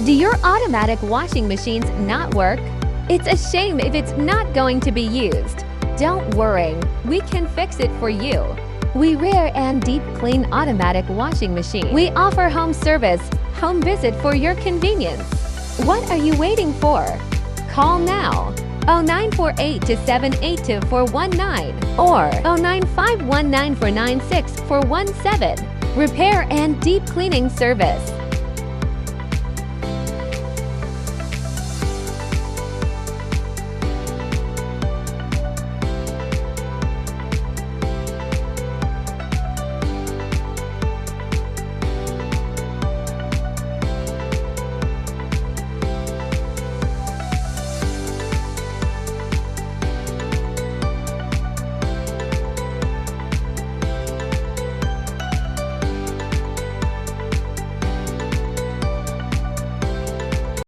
Do your automatic washing machines not work? It's a shame if it's not going to be used. Don't worry, we can fix it for you. We rear and deep clean automatic washing machine. We offer home service, home visit for your convenience. What are you waiting for? Call now 0948-782-419 or 09519-496-417. Repair and deep cleaning service.